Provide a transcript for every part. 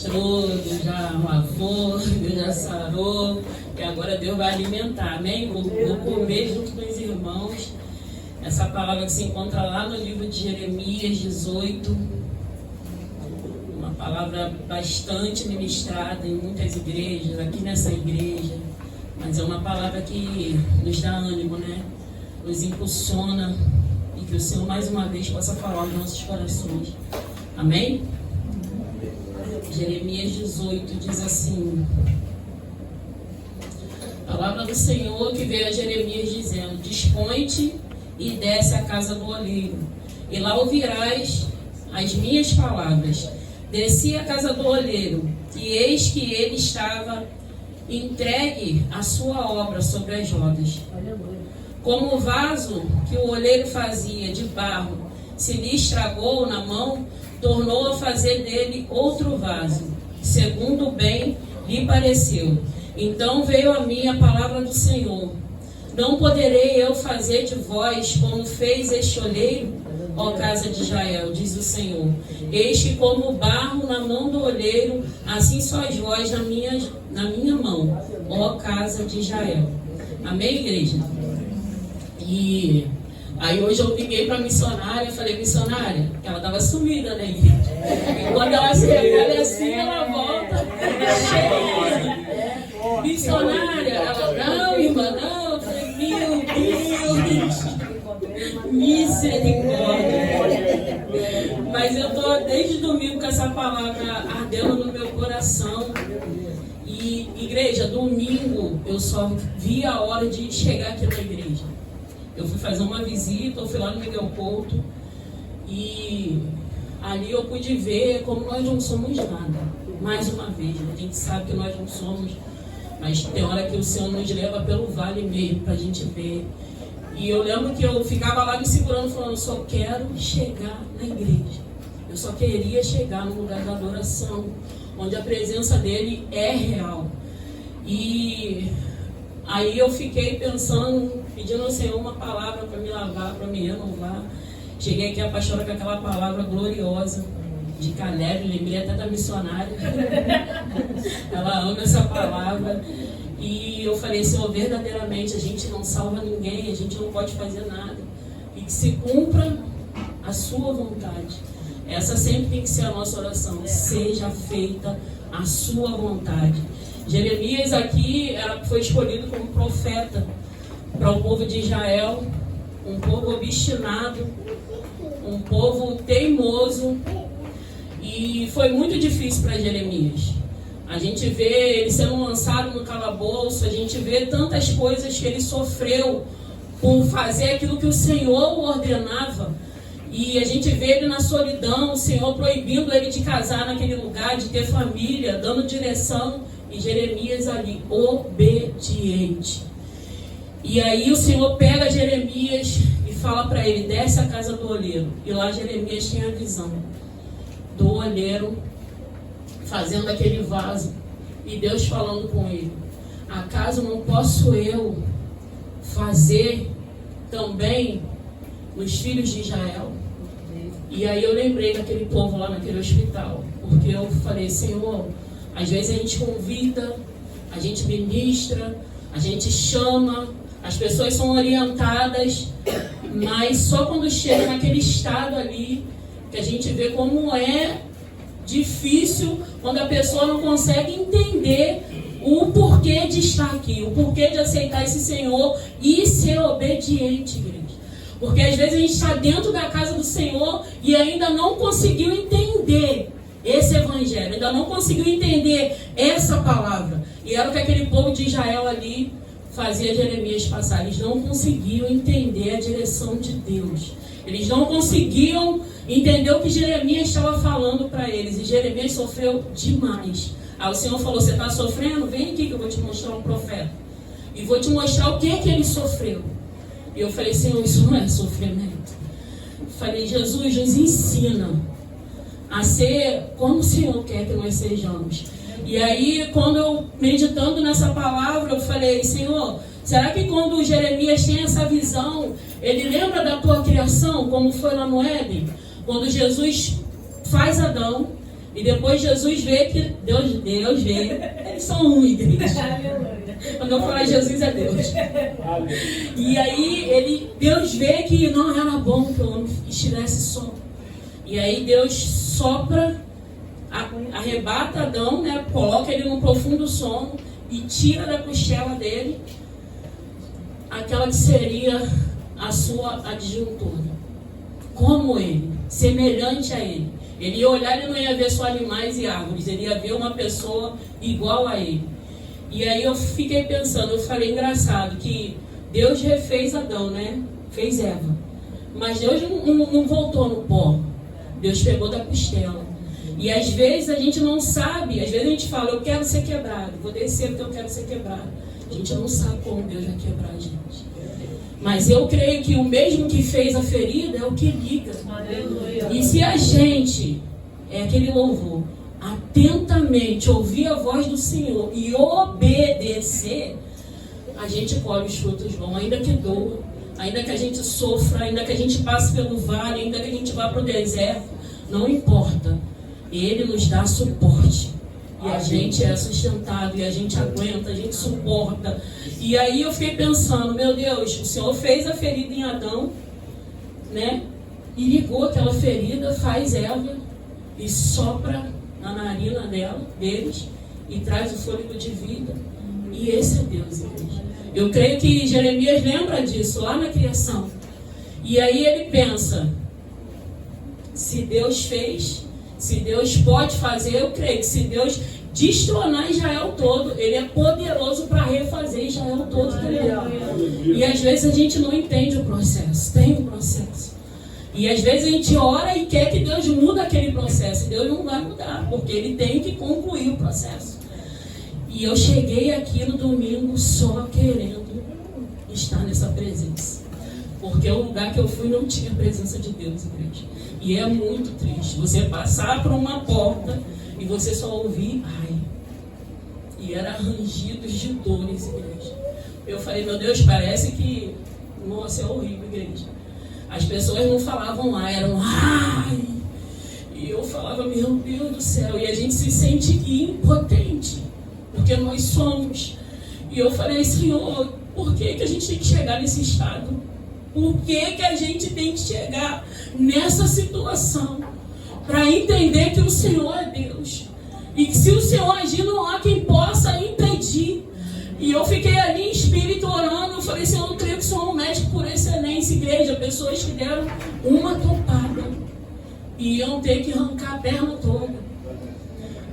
ministrou, Deus já lavou, Deus já sarou, e agora Deus vai alimentar, amém? Vou comer junto com os irmãos essa palavra que se encontra lá no livro de Jeremias 18, uma palavra bastante ministrada em muitas igrejas, aqui nessa igreja, mas é uma palavra que nos dá ânimo, né? Nos impulsiona, e que o Senhor mais uma vez possa falar aos nossos corações, amém? Jeremias 18 diz assim: a palavra do Senhor que veio a Jeremias dizendo: dispõe-te e desce à casa do oleiro, e lá ouvirás as minhas palavras. Desci à casa do oleiro, e eis que ele estava entregue à sua obra sobre as rodas. Como o vaso que o oleiro fazia de barro se lhe estragou na mão, tornou a fazer dele outro vaso, segundo bem lhe pareceu. Então veio a mim a palavra do Senhor: não poderei eu fazer de vós como fez este oleiro, ó casa de Israel, diz o Senhor. Eis que como o barro na mão do oleiro, assim sois vós na minha mão, ó casa de Israel. Amém, igreja? E aí hoje eu liguei para a missionária, falei: missionária, ela estava sumida, né, igreja? E quando ela se recolhe assim, ela volta cheia. Missionária, ela: não, irmã, não. Eu falei: meu Deus, misericórdia. Mas eu estou desde domingo com essa palavra ardendo no meu coração. E, igreja, domingo eu só vi a hora de chegar aqui na igreja. Eu fui fazer uma visita, eu fui lá no Miguel Couto, e ali eu pude ver como nós não somos nada. Mais uma vez, a gente sabe que nós não somos, mas tem hora que o Senhor nos leva pelo vale mesmo para a gente ver. E eu lembro que eu ficava lá me segurando, falando: só quero chegar na igreja. Eu só queria chegar no lugar da adoração, onde a presença dele é real. E aí eu fiquei pensando, pedindo ao Senhor uma palavra para me lavar, para me renovar. Cheguei aqui, a pastora, com aquela palavra gloriosa de Caleb, lembrei até da missionária. Ela ama essa palavra. E eu falei: Senhor, verdadeiramente a gente não salva ninguém, a gente não pode fazer nada. E que se cumpra a sua vontade. Essa sempre tem que ser a nossa oração: seja feita a sua vontade. Jeremias aqui foi escolhido como profeta para o povo de Israel, um povo obstinado, um povo teimoso, e foi muito difícil para Jeremias. A gente vê ele sendo lançado no calabouço, a gente vê tantas coisas que ele sofreu por fazer aquilo que o Senhor ordenava, e a gente vê ele na solidão, o Senhor proibindo ele de casar naquele lugar, de ter família, dando direção, e Jeremias ali, obediente. E aí o Senhor pega Jeremias e fala para ele: desce à casa do oleiro. E lá Jeremias tinha a visão do oleiro fazendo aquele vaso, e Deus falando com ele: acaso não posso eu fazer também nos filhos de Israel? E aí eu lembrei daquele povo lá naquele hospital, porque eu falei: Senhor, às vezes a gente convida, a gente ministra, a gente chama, as pessoas são orientadas, mas só quando chega naquele estado ali que a gente vê como é difícil, quando a pessoa não consegue entender o porquê de estar aqui, o porquê de aceitar esse Senhor e ser obediente, igreja. Porque às vezes a gente está dentro da casa do Senhor e ainda não conseguiu entender esse evangelho, ainda não conseguiu entender essa palavra. E era o que aquele povo de Israel ali fazia Jeremias passar. Eles não conseguiam entender a direção de Deus. Eles não conseguiam entender o que Jeremias estava falando para eles. E Jeremias sofreu demais. Aí o Senhor falou: você está sofrendo? Vem aqui que eu vou te mostrar um profeta. E vou te mostrar o que ele sofreu. E eu falei: Senhor, isso não é sofrimento. Eu falei: Jesus, nos ensina a ser como o Senhor quer que nós sejamos. E aí, quando eu, meditando nessa palavra, eu falei: Senhor, será que quando Jeremias tem essa visão, ele lembra da tua criação, como foi lá no Éden? Quando Jesus faz Adão, E depois Jesus vê que Deus vê. Eles são um, igreja. Quando eu falar Jesus, é Deus. E aí Deus vê que não era bom que o homem estivesse só. E aí Deus sopra, arrebata Adão, né? Coloca ele num profundo sono e tira da costela dele aquela que seria a sua adjuntora. Como ele, semelhante a ele. Ele ia olhar e não ia ver só animais e árvores, ele ia ver uma pessoa igual a ele. E aí eu fiquei pensando, eu falei, engraçado, que Deus refez Adão, né? Fez Eva. Mas Deus não voltou no pó. Deus pegou da costela. E às vezes a gente não sabe, às vezes a gente fala, eu quero ser quebrado, vou descer porque eu quero ser quebrado. A gente não sabe como Deus vai quebrar a gente. Mas eu creio que o mesmo que fez a ferida é o que liga. Aleluia. E se a gente, é aquele louvor, atentamente ouvir a voz do Senhor e obedecer, a gente colhe os frutos bons, ainda que doa, ainda que a gente sofra, ainda que a gente passe pelo vale, ainda que a gente vá para o deserto, não importa. Ele nos dá suporte. E a gente é sustentado, e a gente aguenta, a gente suporta. E aí eu fiquei pensando, meu Deus, o Senhor fez a ferida em Adão, né? E ligou aquela ferida, faz Eva e sopra na narina deles e traz o fôlego de vida. E esse é Deus, igreja. Eu creio que Jeremias lembra disso lá na criação. E aí ele pensa, se Deus fez, se Deus pode fazer, eu creio que se Deus destronar Israel todo, Ele é poderoso para refazer Israel todo também. E às vezes a gente não entende o processo, tem um processo. E às vezes a gente ora e quer que Deus mude aquele processo. E Deus não vai mudar, porque Ele tem que concluir o processo. E eu cheguei aqui no domingo só querendo estar nessa presença. Porque o lugar que eu fui não tinha a presença de Deus, igreja. E é muito triste você passar por uma porta e você só ouvir ai. E era rangidos de dores, igreja. Eu falei, meu Deus, parece que, nossa, é horrível, igreja. As pessoas não falavam ai, eram ai. E eu falava, meu Deus do céu. E a gente se sente impotente, porque nós somos. E eu falei, Senhor, por que a gente tem que chegar nesse estado? Por que a gente tem que chegar nessa situação? Para entender que o Senhor é Deus. E que se o Senhor agir, não há quem possa impedir. E eu fiquei ali em espírito orando. Eu falei, Senhor, eu creio que sou um médico por excelência, igreja. Pessoas que deram uma topada e iam ter que arrancar a perna toda.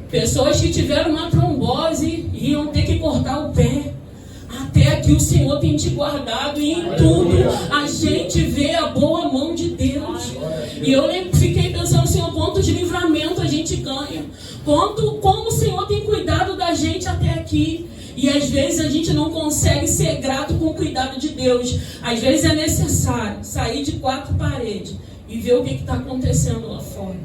Pessoas que tiveram uma trombose e iam ter que cortar o pé. Até aqui o Senhor tem te guardado e em tudo a gente vê a boa mão de Deus. E eu fiquei pensando, Senhor, quantos livramentos a gente ganha. Como o Senhor tem cuidado da gente até aqui. E às vezes a gente não consegue ser grato com o cuidado de Deus. Às vezes é necessário sair de 4 paredes e ver o que está acontecendo lá fora.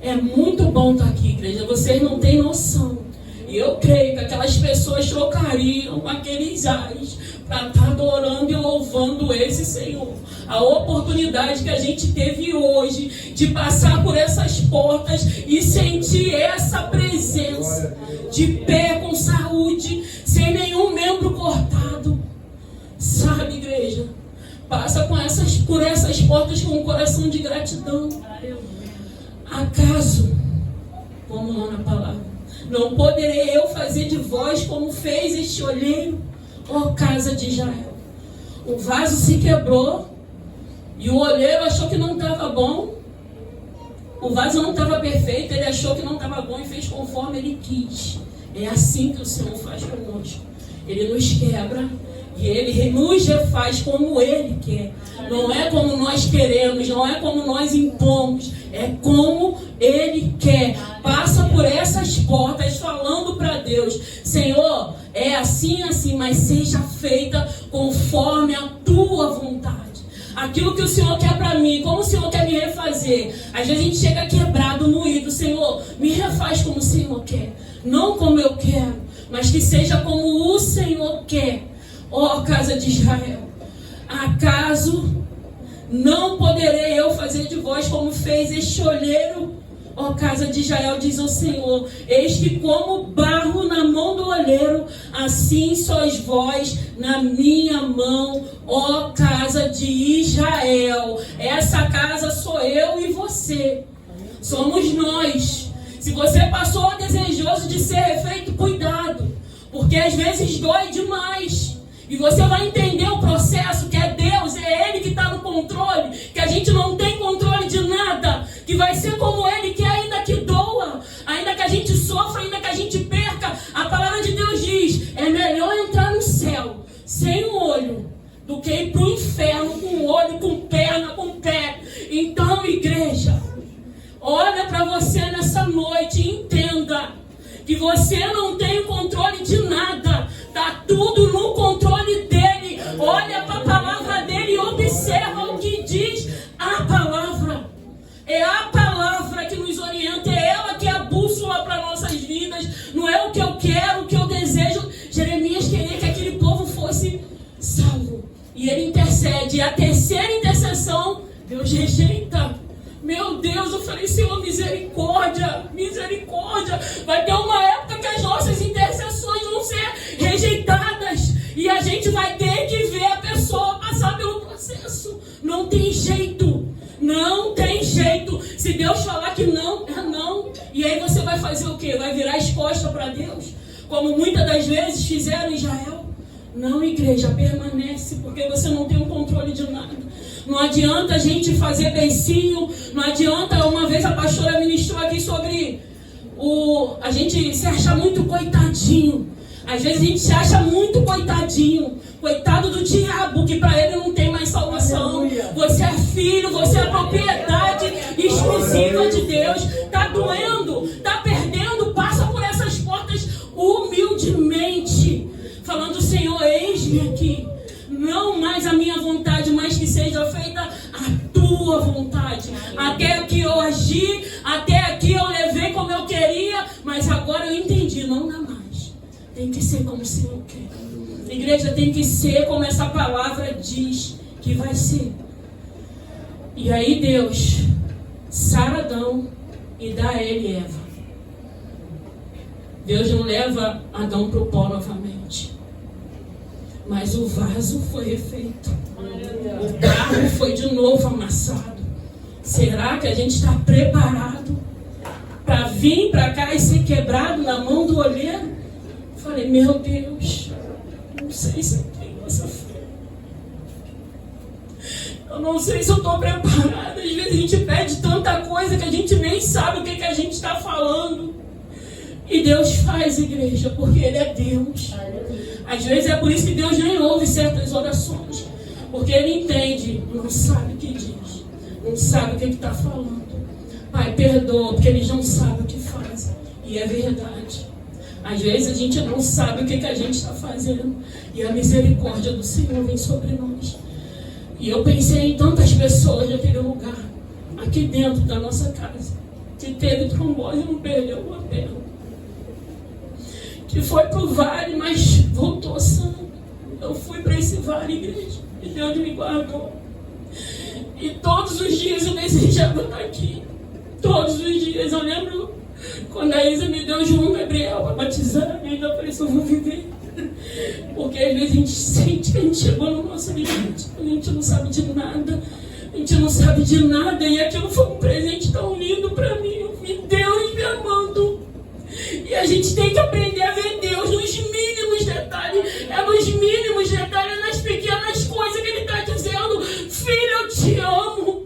É muito bom estar aqui, igreja. Vocês não têm noção. E eu creio que aquelas pessoas trocariam aqueles ais para estar adorando e louvando esse Senhor. A oportunidade que a gente teve hoje de passar por essas portas e sentir essa presença de pé, com saúde, sem nenhum membro cortado. Sabe, igreja? Passa por essas portas com um coração de gratidão. Acaso, vamos lá na palavra, não poderei eu fazer de vós como fez este olheiro, ó casa de Israel. O vaso se quebrou e o olheiro achou que não estava bom. O vaso não estava perfeito, ele achou que não estava bom e fez conforme ele quis. É assim que o Senhor faz conosco. Ele nos quebra e Ele nos refaz como Ele quer. Não é como nós queremos, não é como nós impomos, é como Ele quer. Passa por essas portas falando para Deus, Senhor, é assim, mas seja feita conforme a Tua vontade. Aquilo que o Senhor quer para mim, como o Senhor quer me refazer. Às vezes a gente chega quebrado, moído, Senhor, me refaz como o Senhor quer. Não como eu quero, mas que seja como o Senhor quer. Ó casa de Israel, acaso não poderei eu fazer de vós como fez este olheiro, ó casa de Israel, diz o Senhor, eis que como barro na mão do olheiro, assim sois vós na minha mão, ó casa de Israel. Essa casa sou eu e você. Somos nós. Se você passou desejoso de ser refeito, cuidado. Porque às vezes dói demais. E você vai entender o processo, que é Deus, é Ele que está no controle, que a gente não tem controle de nada, que vai ser como Ele, que ainda que doa, ainda que a gente sofra, ainda que a gente perca, a palavra de Deus diz, é melhor entrar no céu sem um olho, do que ir para o inferno com um olho, com perna, com pé. Então, igreja, olha para você nessa noite e entenda que você não tem controle de nada. Está tudo no controle dele. Olha para a palavra dele e observa o que diz a palavra. É a palavra que nos orienta. É ela que é a bússola para nossas vidas. Não é o que eu quero, o que eu desejo. Jeremias queria que aquele povo fosse salvo. E ele intercede. E a terceira intercessão, Deus rejeita. Meu Deus, eu falei, Senhor, misericórdia, misericórdia. Vai ter uma época que as nossas intercessões vão ser rejeitadas. E a gente vai ter que ver a pessoa passar pelo processo. Não tem jeito. Não tem jeito. Se Deus falar que não, é não. E aí você vai fazer o quê? Vai virar as costas para Deus? Como muitas das vezes fizeram em Israel? Não, igreja, permanece, porque você não tem o controle de nada. Não adianta a gente fazer beicinho, não adianta, uma vez a pastora ministrou aqui sobre a gente se acha muito coitadinho. Às vezes a gente se acha muito coitadinho, coitado do diabo, que para ele não tem mais salvação. Aleluia. Você é filho, você é propriedade exclusiva de Deus. Está doendo, está perdendo, passa por essas portas humildemente, falando, Senhor, eis-me aqui. Não mais a minha vontade, mas que seja feita a tua vontade. Até aqui eu agi, até aqui eu levei como eu queria, mas agora eu entendi, não dá mais. Tem que ser como o Senhor quer. A igreja tem que ser como essa palavra diz que vai ser. E aí Deus sara Adão e dá a ele Eva. Deus não leva Adão para o pó novamente. Mas o vaso foi refeito. O barro foi de novo amassado. Será que a gente está preparado para vir para cá e ser quebrado na mão do olheiro? Falei, meu Deus, não sei se eu tenho essa fé. Eu não sei se eu estou preparada. Às vezes a gente pede tanta coisa que a gente nem sabe o que a gente está falando. E Deus faz, igreja, porque Ele é Deus. Às vezes é por isso que Deus nem ouve certas orações. Porque Ele entende, não sabe o que diz, não sabe o que está falando. Pai, perdoa, porque eles não sabem o que fazem. E é verdade. Às vezes a gente não sabe o que a gente está fazendo. E a misericórdia do Senhor vem sobre nós. E eu pensei em tantas pessoas naquele lugar, aqui dentro da nossa casa, que teve trombose e não perdeu uma perna. Que foi para o vale, mas voltou sã. Eu fui para esse vale, igreja, e Deus me guardou. E todos os dias eu desejava estar aqui. Todos os dias. Eu lembro quando a Isa me deu João Gabriel para batizar, eu ainda falei, eu vou viver. Porque às vezes a gente sente que a gente chegou no nosso limite. A gente não sabe de nada. A gente não sabe de nada. E aquilo foi um presente tão lindo para mim. Eu vi Deus me amando. E a gente tem que aprender a ver Deus nos mínimos detalhes. É nos mínimos detalhes, é nas pequenas coisas que Ele está dizendo. Filho, eu te amo.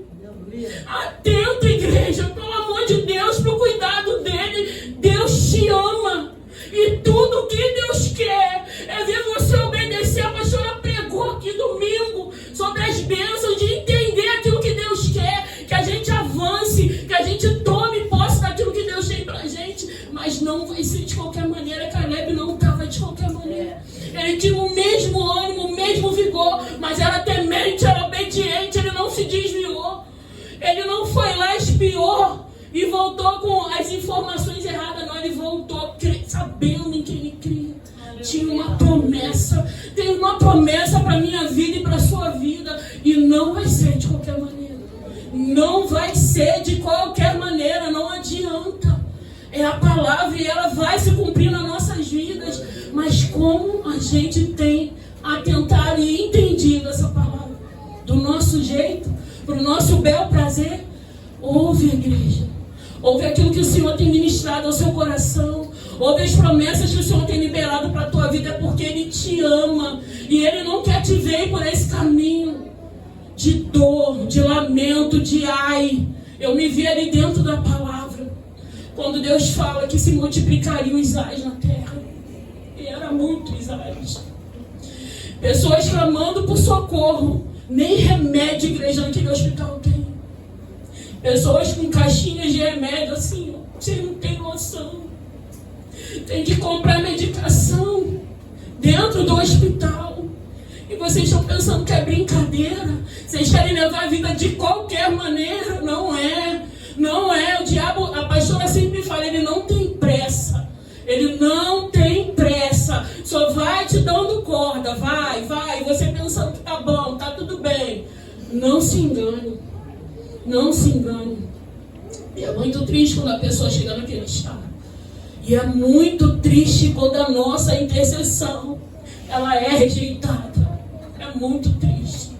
Atento, igreja, pelo amor de Deus, para o cuidado dEle. Deus te ama. E tudo que Deus quer é ver você obedecer. A pastora pregou aqui domingo sobre as bênçãos, de entender aquilo que Deus quer, que a gente avance, que a gente tome posse daquilo que Deus tem pra gente. Mas não vai ser de qualquer maneira. Caleb não estava de qualquer maneira. Ele tinha o mesmo ânimo, o mesmo vigor, mas era temente, era obediente. Ele não se desviou. Ele não foi lá, espiou e voltou com as informações erradas. Não, ele voltou sabendo em quem ele cria. Tinha uma promessa. Tem uma promessa para a minha vida e para a sua vida. E não vai ser de qualquer maneira. Não vai ser de qualquer maneira. Não adianta. a gente tem atentado e entendido essa palavra do nosso jeito, para o nosso bel prazer? Ouve, igreja. Ouve aquilo que o Senhor tem ministrado ao seu coração. Ouve as promessas que o Senhor tem liberado para a tua vida, porque Ele te ama. E Ele não quer te ver por esse caminho de dor, de lamento, de ai. Eu me vi ali dentro da palavra, quando Deus fala que se multiplicariam os ais na terra. E era muitos ais. Pessoas clamando por socorro. Nem remédio, igreja, naquele hospital tem. Pessoas com caixinhas de remédio assim, vocês não têm noção. Tem que comprar medicação dentro do hospital. E vocês estão pensando que é brincadeira? Vocês querem levar a vida de qualquer maneira? Não é. Não é. O diabo, a pastora sempre fala, ele não tem pressa. Ele não tem pressa. Só vai te dando corda. Vai. Você pensando que tá bom, tá tudo bem. Não se engane. Não se engane. E é muito triste quando a pessoa chega naquele estado. E é muito triste quando a nossa intercessão ela é rejeitada. É muito triste.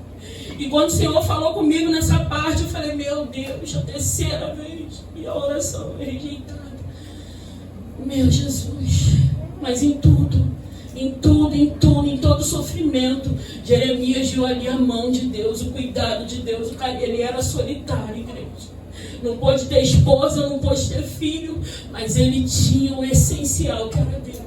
E quando o Senhor falou comigo nessa parte, eu falei, meu Deus, a terceira vez. E a oração é rejeitada. Meu Jesus. Mas em todo sofrimento, Jeremias viu ali a mão de Deus, o cuidado de Deus. Ele era solitário, igreja. Não pôde ter esposa, não pôde ter filho, mas ele tinha o essencial, que era Deus.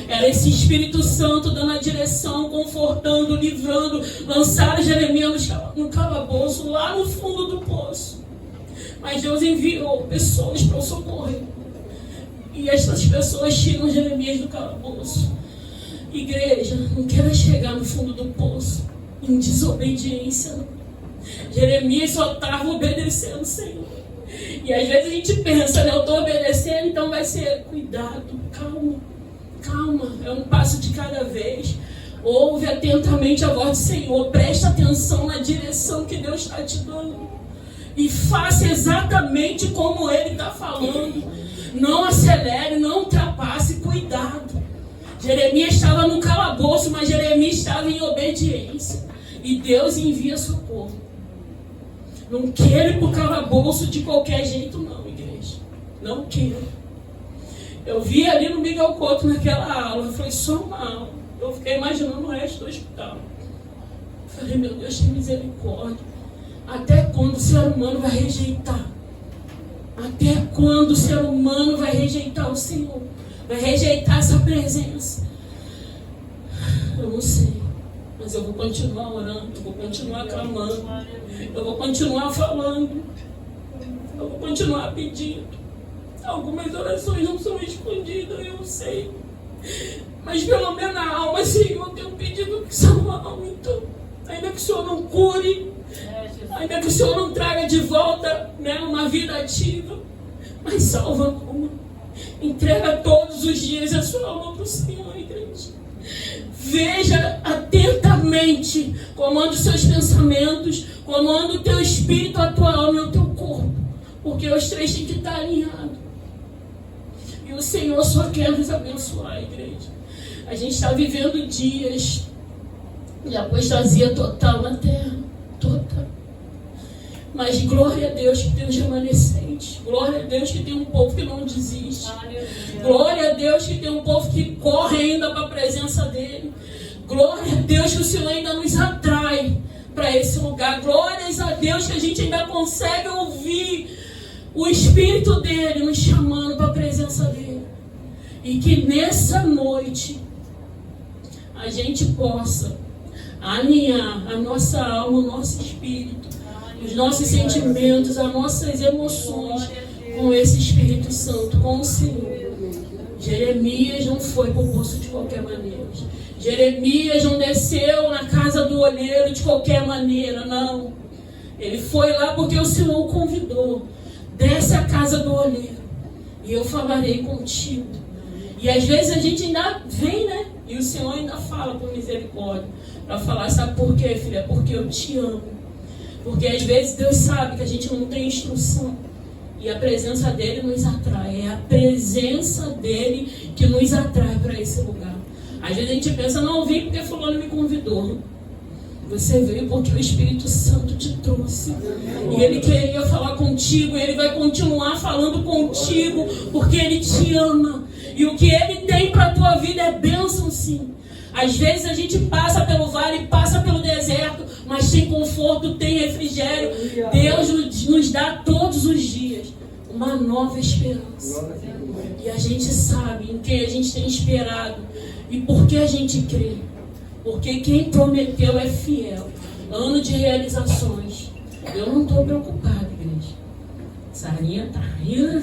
Era esse Espírito Santo dando a direção, confortando, livrando. Lançaram Jeremias no calabouço, lá no fundo do poço. Mas Deus enviou pessoas para o socorrer. E essas pessoas tiram Jeremias do calabouço. Igreja, não quero chegar no fundo do poço em desobediência, não. Jeremias só estava obedecendo o Senhor. E às vezes a gente pensa, né? Eu estou obedecendo, então vai ser cuidado, calma, é um passo de cada vez. Ouve atentamente a voz do Senhor, presta atenção na direção que Deus está te dando. E faça exatamente como Ele está falando. Não acelere, não ultrapasse, cuidado. Jeremias estava no calabouço, mas Jeremias estava em obediência. E Deus envia socorro. Não quero ir para o calabouço de qualquer jeito, não, igreja. Não quero. Eu vi ali no Miguel Couto naquela aula, foi só uma aula. Eu fiquei imaginando o resto do hospital. Falei, meu Deus, tem misericórdia. Até quando o ser humano vai rejeitar? Até quando o ser humano vai rejeitar o Senhor? Vai rejeitar essa presença? Eu não sei. Mas eu vou continuar orando, eu vou continuar clamando, eu vou continuar falando, eu vou continuar pedindo. Algumas orações não são respondidas, eu sei. Mas pelo menos na alma, Senhor, eu tenho pedido que salva a alma, então. Ainda que o Senhor não cure, ainda que o Senhor não traga de volta, né, uma vida ativa, mas salva a alma. Entrega todos os dias a sua alma para o Senhor, igreja. Veja atentamente, comanda os seus pensamentos, comanda o teu espírito, a tua alma e o teu corpo, porque os três têm que estar alinhados. E o Senhor só quer nos abençoar, igreja. A gente está vivendo dias de apostasia total na terra, total. Mas glória a Deus que tem os remanescentes. Glória a Deus que tem um povo que não desiste. Glória a Deus que tem um povo que corre ainda para a presença dele. Glória a Deus que o Senhor ainda nos atrai para esse lugar. Glórias a Deus que a gente ainda consegue ouvir o Espírito dele nos chamando para a presença dele. E que nessa noite a gente possa alinhar a nossa alma, o nosso espírito, os nossos sentimentos, as nossas emoções com esse Espírito Santo, com o Senhor. Jeremias não foi para o poço de qualquer maneira. Jeremias não desceu na casa do olheiro de qualquer maneira, não. Ele foi lá porque o Senhor o convidou. Desce a casa do olheiro e eu falarei contigo. E às vezes a gente ainda vem, né? E o Senhor ainda fala com misericórdia. Para falar, sabe por quê, filha? Porque eu te amo. Porque às vezes Deus sabe que a gente não tem instrução. E a presença dele nos atrai. É a presença dele que nos atrai para esse lugar. Às vezes a gente pensa, não, eu vim porque fulano me convidou. Você veio porque o Espírito Santo te trouxe. E Ele queria falar contigo. E Ele vai continuar falando contigo. Porque Ele te ama. E o que Ele tem para a tua vida é bênção, sim. Às vezes a gente passa pelo vale, passa pelo deserto. Mas tem conforto, tem refrigério. Deus nos dá todos os dias uma nova esperança. E a gente sabe em quem a gente tem esperado. E por que a gente crê. Porque quem prometeu é fiel. Ano de realizações. Eu não estou preocupado, igreja. Sarinha está rindo.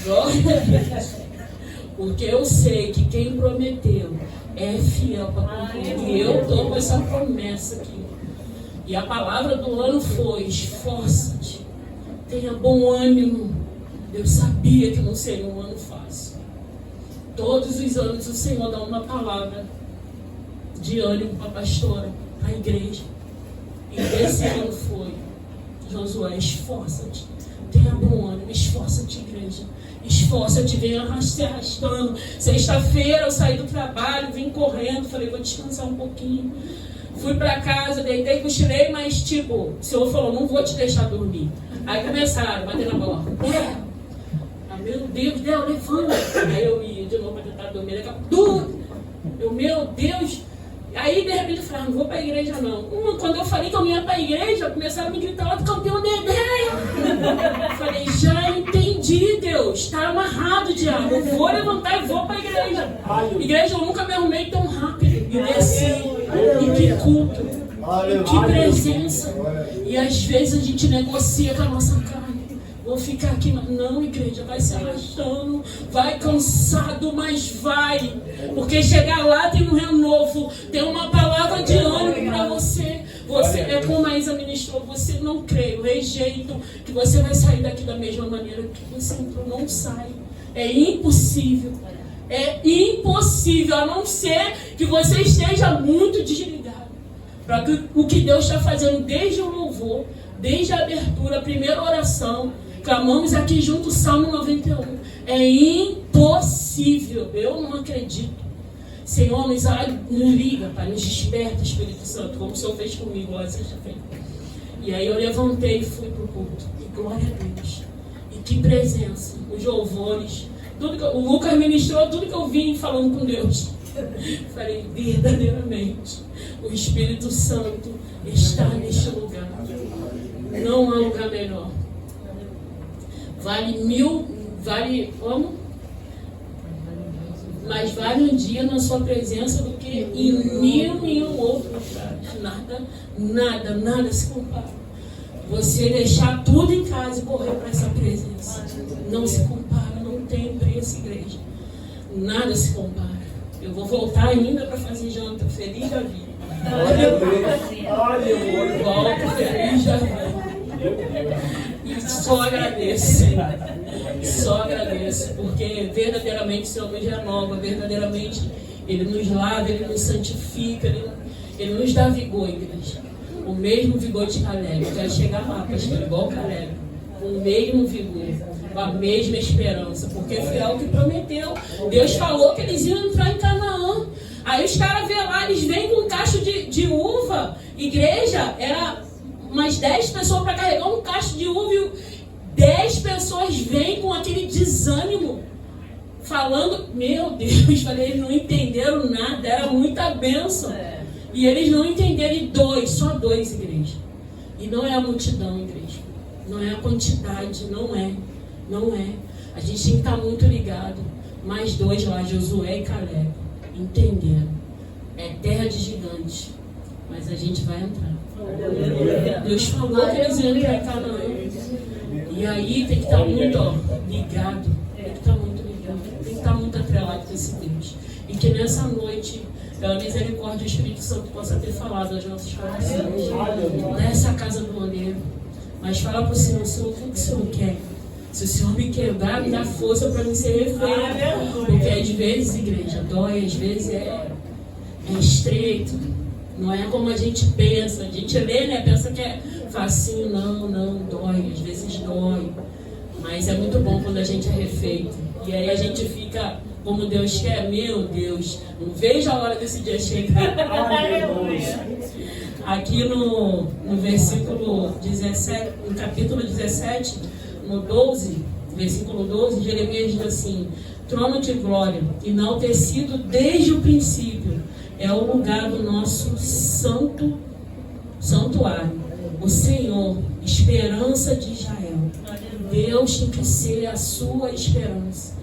Glória a Deus. Porque eu sei que quem prometeu é fiel para cumprir. E eu estou com essa promessa aqui. E a palavra do ano foi: esforça-te. Tenha bom ânimo. Eu sabia que não seria um ano fácil. Todos os anos o Senhor dá uma palavra de ânimo para a pastora, para a igreja. E esse ano foi: Josué, esforça-te, tenha bom ânimo, esforça-te, igreja, esforça-te, venha se arrastando. Sexta-feira eu saí do trabalho, vim correndo, falei, vou descansar um pouquinho. Fui para casa, deitei, cochilei, mas tipo, o Senhor falou, não vou te deixar dormir. Aí começaram a bater na porta. Meu Deus, Deus, levanta. Aí eu ia de novo para tentar dormir, daqui a pouco, meu Deus. Aí de repente eu falei, não vou para a igreja não. Quando eu falei que eu ia para a igreja, começaram a me gritar lá do campeão da ideia. Eu falei, já entendi, Deus, está amarrado, diabo. Eu vou levantar e vou para a igreja. Igreja, eu nunca me arrumei tão rápido. E desci. E que culto. Que presença. E às vezes a gente negocia com a nossa carne. Vou ficar aqui, não, igreja, vai se arrastando, vai cansado, mas vai, porque chegar lá tem um renovo, tem uma palavra de ânimo para você. Você é como a Isa ministrou, você não crê, eu rejeito que você vai sair daqui da mesma maneira que você entrou, não sai, é impossível, a não ser que você esteja muito desligado, para que o que Deus está fazendo desde o louvor, desde a abertura, a primeira oração, clamamos aqui junto o Salmo 91. É impossível. Eu não acredito. Senhor, nos liga, Pai, nos desperta, Espírito Santo, como o Senhor fez comigo lá sexta-feira. E aí eu levantei e fui para o culto. E glória a Deus. E que presença. Os louvores. O Lucas ministrou tudo que eu vim falando com Deus. Falei, verdadeiramente, o Espírito Santo está neste lugar. Não há lugar melhor. Mas vale um dia na sua presença do que em 1000 em um outro lugar. Nada se compara. Você deixar tudo em casa e correr para essa presença. Não se compara, não tem preço, igreja. Nada se compara. Eu vou voltar ainda para fazer janta. Feliz da vida. Volto feliz da vida. E só agradeço, porque verdadeiramente o Senhor nos renova, verdadeiramente Ele nos lava, Ele nos santifica, Ele nos dá vigor, igreja. O mesmo vigor de Caleb. Eu quero chegar lá, pastor, igual Caleb. Com o mesmo vigor, com a mesma esperança, porque foi algo que prometeu. Deus falou que eles iam entrar em Canaã. Aí os caras vê lá, eles vêm com um cacho de uva. Igreja, era umas 10 pessoas para carregar um cacho de uva e 10 pessoas vêm com aquele desânimo, falando, meu Deus, falei, eles não entenderam nada, era muita bênção. E eles não entenderam, e só dois, igreja. E não é a multidão, igreja. Não é a quantidade, não é. A gente tem que estar muito ligado. Mais dois lá, Josué e Caleb, entenderam. É terra de gigantes, mas a gente vai entrar. Deus falou que eles iam entrar em Canaã. E aí tem que estar muito ligado. Tem que estar muito ligado. Tem que estar muito atrelado com esse Deus. E que nessa noite, pela misericórdia, o Espírito Santo possa ter falado aos nossos corações. Nessa casa do maneiro. Mas fala para o Senhor, o que o Senhor quer? Se o Senhor me quebrar, me dá força para me ser refeito. Porque às vezes, igreja, dói, às vezes é estreito. Não é como a gente pensa. A gente lê, né? Pensa que é facinho. Não, dói. Às vezes dói. Mas é muito bom quando a gente é refeito. E aí a gente fica como Deus quer. Meu Deus, não vejo a hora desse dia chegar. Aqui no versículo 17, no capítulo 17, no 12, versículo 12, Jeremias diz assim: trono de glória, enaltecido desde o princípio, é o lugar do nosso santuário. O Senhor, esperança de Israel. Deus tem que ser a sua esperança.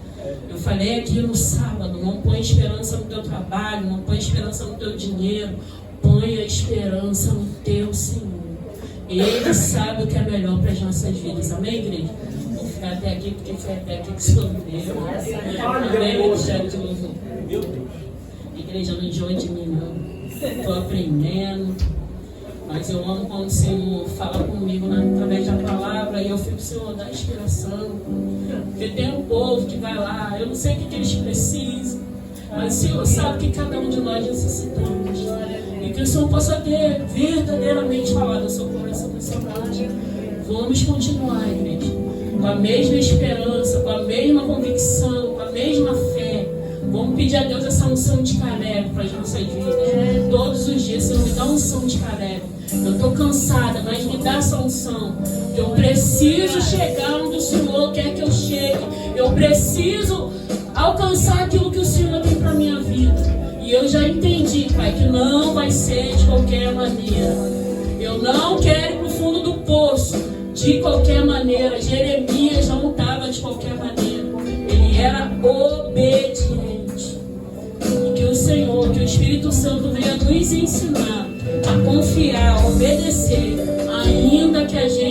Eu falei aqui no sábado: não põe esperança no teu trabalho, não põe esperança no teu dinheiro, põe a esperança no teu Senhor. Ele sabe o que é melhor para as nossas vidas. Amém, igreja? Vou ficar até aqui, porque foi até aqui que o Senhor veio. Amém, Ministério de Louvor. Igreja, não enjoa de mim, não. Estou aprendendo. Mas eu amo quando o Senhor fala comigo, né, através da palavra, e eu fico: Senhor, dá inspiração. Porque tem um povo que vai lá, eu não sei o que eles precisam, mas o Senhor sabe que cada um de nós necessitamos. E que o Senhor possa ter verdadeiramente falado ao seu coração nessa noite. Vamos continuar, igreja, com a mesma esperança, com a mesma convicção, com a mesma fé. Vamos pedir a Deus essa unção de Caleb para as nossas vidas. Todos os dias, Senhor, me dá unção de Caleb. Eu estou cansada, mas me dá essa unção. Eu preciso chegar onde o Senhor quer que eu chegue. Eu preciso alcançar aquilo que o Senhor tem para a minha vida. E eu já entendi, Pai, que não vai ser de qualquer maneira. Eu não quero ir para o fundo do poço de qualquer maneira. Jeremias não estava de qualquer maneira. Ele era obediente. E que o Senhor, que o Espírito Santo venha nos ensinar a confiar, a obedecer, ainda que a gente